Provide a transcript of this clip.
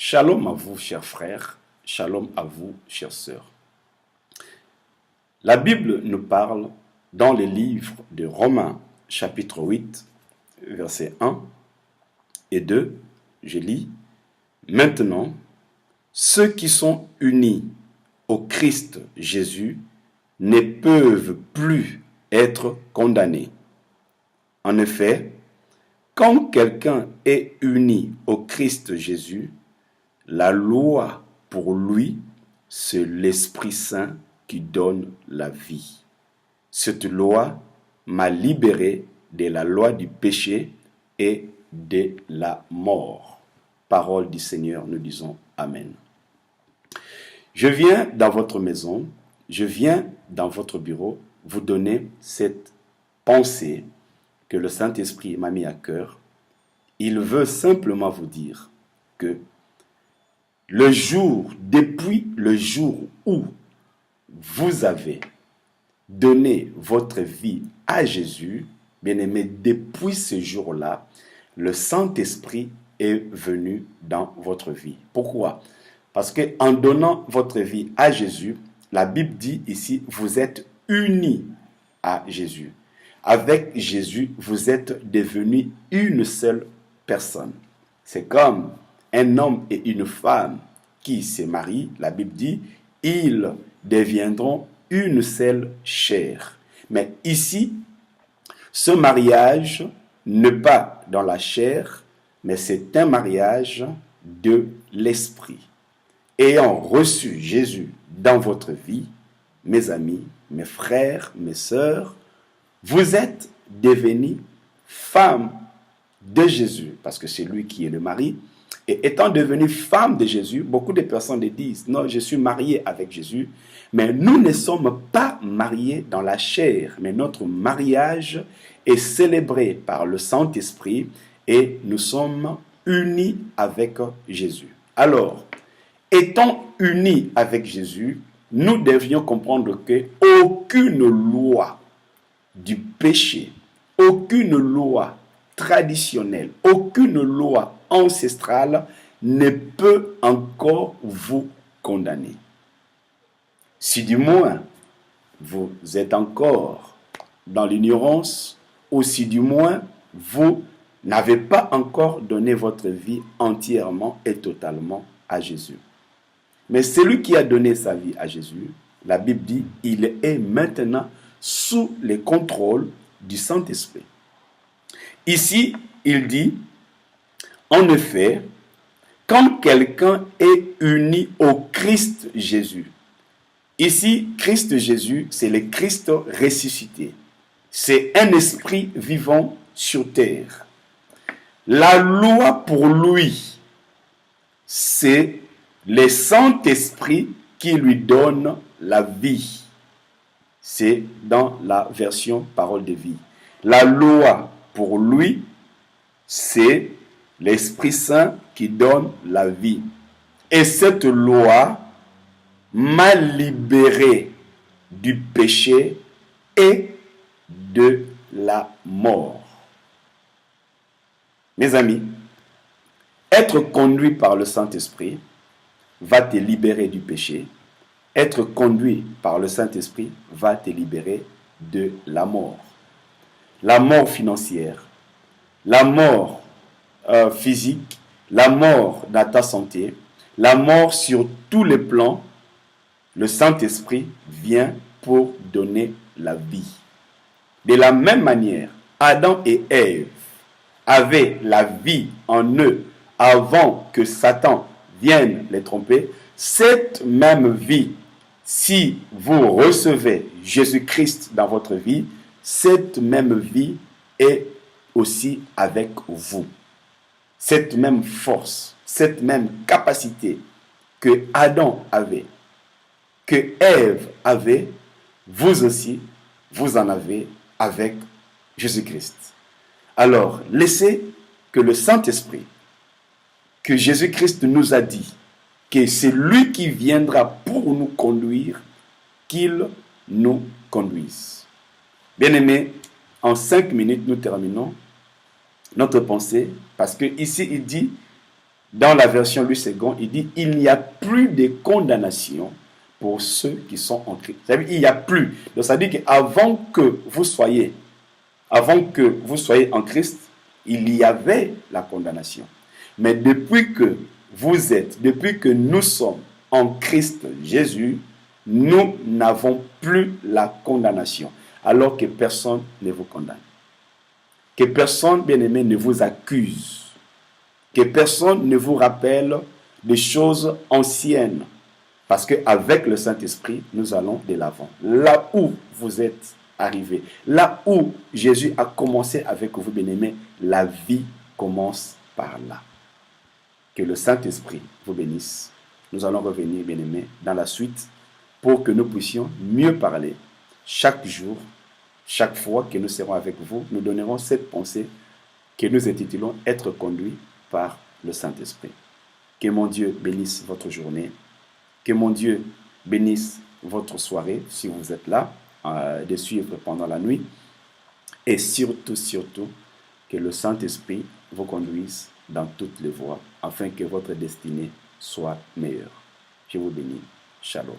Shalom à vous, chers frères. Shalom à vous, chères sœurs. La Bible nous parle dans le livre de Romains, chapitre 8, versets 1 et 2. Je lis: Maintenant, ceux qui sont unis au Christ Jésus ne peuvent plus être condamnés. En effet, quand quelqu'un est uni au Christ Jésus, la loi pour lui, c'est l'Esprit Saint qui donne la vie. Cette loi m'a libéré de la loi du péché et de la mort. Parole du Seigneur, nous disons Amen. Je viens dans votre maison, je viens dans votre bureau vous donner cette pensée que le Saint-Esprit m'a mis à cœur. Il veut simplement vous dire que depuis le jour où vous avez donné votre vie à Jésus, bien-aimé, depuis ce jour-là, le Saint-Esprit est venu dans votre vie. Pourquoi? Parce qu'en donnant votre vie à Jésus, la Bible dit ici, vous êtes unis à Jésus. Avec Jésus, vous êtes devenus une seule personne. C'est comme un homme et une femme qui se marient, la Bible dit, ils deviendront une seule chair. Mais ici, ce mariage n'est pas dans la chair, mais c'est un mariage de l'esprit. Ayant reçu Jésus dans votre vie, mes amis, mes frères, mes sœurs, vous êtes devenus femmes de Jésus, parce que c'est lui qui est le mari. Et étant devenu femme de Jésus, beaucoup de personnes disent, non, je suis marié avec Jésus, mais nous ne sommes pas mariés dans la chair, mais notre mariage est célébré par le Saint-Esprit et nous sommes unis avec Jésus. Alors, étant unis avec Jésus, nous devions comprendre qu'aucune loi du péché, aucune loi traditionnelle, aucune loi ancestrale ne peut encore vous condamner. Si du moins vous êtes encore dans l'ignorance, ou si du moins vous n'avez pas encore donné votre vie entièrement et totalement à Jésus. Mais celui qui a donné sa vie à Jésus, la Bible dit, il est maintenant sous le contrôle du Saint-Esprit. Ici, il dit, en effet, quand quelqu'un est uni au Christ Jésus, ici, Christ Jésus, c'est le Christ ressuscité. C'est un esprit vivant sur terre. La loi pour lui, c'est le Saint-Esprit qui lui donne la vie. C'est dans la version Parole de vie. La loi pour lui, c'est l'Esprit Saint qui donne la vie. Et cette loi m'a libéré du péché et de la mort. Mes amis, être conduit par le Saint-Esprit va te libérer du péché. Être conduit par le Saint-Esprit va te libérer de la mort. La mort financière, la mort physique, la mort dans ta santé, la mort sur tous les plans. Le Saint-Esprit vient pour donner la vie. De la même manière, Adam et Ève avaient la vie en eux avant que Satan vienne les tromper. Cette même vie, si vous recevez Jésus-Christ dans votre vie, cette même vie est aussi avec vous. Cette même force, cette même capacité que Adam avait, que Ève avait, vous aussi, vous en avez avec Jésus-Christ. Alors, laissez que le Saint-Esprit, que Jésus-Christ nous a dit, que c'est lui qui viendra pour nous conduire, qu'il nous conduise. Bien-aimés, en 5 minutes, nous terminons notre pensée, parce que ici, il dit, Dans la version Louis II, il dit « Il n'y a plus de condamnation pour ceux qui sont en Christ. » Ça veut dire il n'y a plus. Donc ça veut dire qu'avant que vous soyez en Christ, il y avait la condamnation. Mais depuis que nous sommes en Christ Jésus, nous n'avons plus la condamnation. Alors que personne ne vous condamne. Que personne, bien-aimé, ne vous accuse. Que personne ne vous rappelle des choses anciennes. Parce qu'avec le Saint-Esprit, nous allons de l'avant. Là où vous êtes arrivé, là où Jésus a commencé avec vous, bien-aimés, la vie commence par là. Que le Saint-Esprit vous bénisse. Nous allons revenir, bien-aimés, dans la suite pour que nous puissions mieux parler. Chaque jour, chaque fois que nous serons avec vous, nous donnerons cette pensée que nous intitulons « Être conduit par le Saint-Esprit ». Que mon Dieu bénisse votre journée. Que mon Dieu bénisse votre soirée, si vous êtes là, de suivre pendant la nuit. Et surtout, que le Saint-Esprit vous conduise dans toutes les voies, afin que votre destinée soit meilleure. Je vous bénis. Shalom.